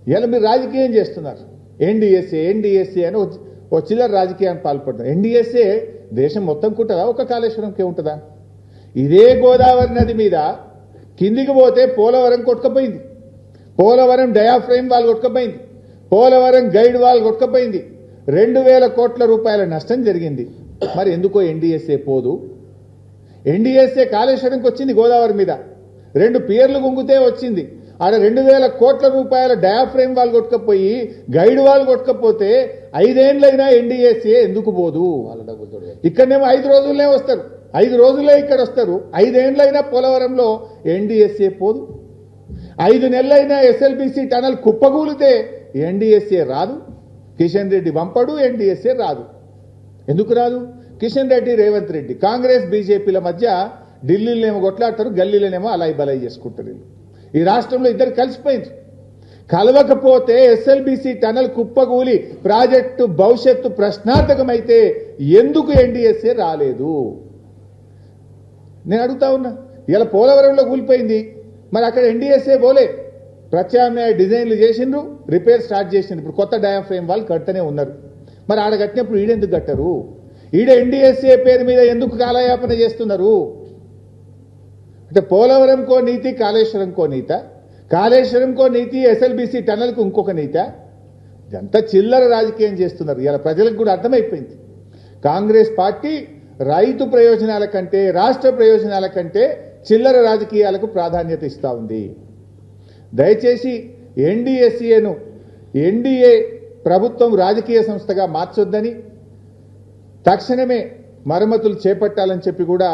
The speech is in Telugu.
ఇలా మీరు రాజకీయం చేస్తున్నారు. ఎన్డీఎస్ఏ అని ఓ చిల్లర రాజకీయాన్ని పాల్పడుతున్నారు. ఎన్డీఎస్ఏ దేశం మొత్తం ఉంటుందా, ఒక కాళేశ్వరంకే ఉంటుందా? ఇదే గోదావరి నది మీద కిందికి పోతే పోలవరం కొట్టుకపోయింది, పోలవరం డయాఫ్రేమ్ వాల్ కొట్టుకపోయింది, పోలవరం గైడ్ వాల్ కొట్టుకపోయింది, 2000 కోట్ల రూపాయల నష్టం జరిగింది. మరి ఎందుకో ఎన్డీఎస్ఏ పోదు? ఎన్డీఎస్ఏ కాళేశ్వరంకి వచ్చింది గోదావరి మీద, 2 పియర్లు గుంగితే వచ్చింది. ఆడ 2000 కోట్ల రూపాయల డయాఫ్రేమ్ వాల్ కొట్టుకపోయి గైడ్ వాల్ కొట్టుకపోతే 5 ఏళ్లైనా ఎన్డీఎస్ఏ ఎందుకు పోదు? ఇక్కడనేమో 5 రోజులనే వస్తారు, 5 రోజులే ఇక్కడ వస్తారు. 5 ఏళ్లైనా పోలవరంలో ఎన్డీఎస్ఏ పోదు. 5 నెలలైనా ఎస్ఎల్బీసీ టనల్ కుప్పగూలితే ఎన్డీఎస్ఏ రాదు. కిషన్ రెడ్డి పంపడు, ఎన్డీఎస్ఏ రాదు. ఎందుకు రాదు? కిషన్ రెడ్డి, రేవంత్ రెడ్డి, కాంగ్రెస్ బీజేపీల మధ్య ఢిల్లీలోనేమో కొట్లాడతారు, గల్లీలోనేమో అలాయి బలాయి చేసుకుంటారు. ఈ రాష్ట్రంలో ఇద్దరు కలిసిపోయింది. కలవకపోతే ఎస్ఎల్బీసీ టనల్ కుప్పగూలి ప్రాజెక్టు భవిష్యత్తు ప్రశ్నార్థకమైతే ఎందుకు ఎన్డీఎస్ఏ రాలేదు? నేను అడుగుతా ఉన్నా. ఇలా పోలవరంలో కూలిపోయింది, మరి అక్కడ ఎన్డీఎస్ఏ పోలే. ప్రత్యామ్నాయ డిజైన్లు చేసిండ్రు, రిపేర్ స్టార్ట్ చేసిండ్రు. ఇప్పుడు కొత్త డయాఫ్రేమ్ వాళ్ళు కట్టనే ఉన్నారు. మరి ఆడ కట్టినప్పుడు ఈడెందుకు కట్టరు? ఈడ ఎన్డీఎస్ఏ పేరు మీద ఎందుకు కాలయాపన చేస్తున్నారు? అంటే పోలవరంకో నీతి, కాళేశ్వరంకో నీత, కాళేశ్వరంకో నీతి, ఎస్ఎల్బీసీ టనల్కు ఇంకొక నీత. ఇదంతా చిల్లర రాజకీయం చేస్తున్నారు. ఇలా ప్రజలకు కూడా అర్థమైపోయింది. కాంగ్రెస్ పార్టీ రైతు ప్రయోజనాల కంటే, రాష్ట్ర ప్రయోజనాల కంటే చిల్లర రాజకీయాలకు ప్రాధాన్యత ఇస్తూ ఉంది. దయచేసి ఎన్డీఎస్ఏను ఎన్డీఏ ప్రభుత్వం రాజకీయ సంస్థగా మార్చొద్దని, తక్షణమే మరమ్మతులు చేపట్టాలని చెప్పి కూడా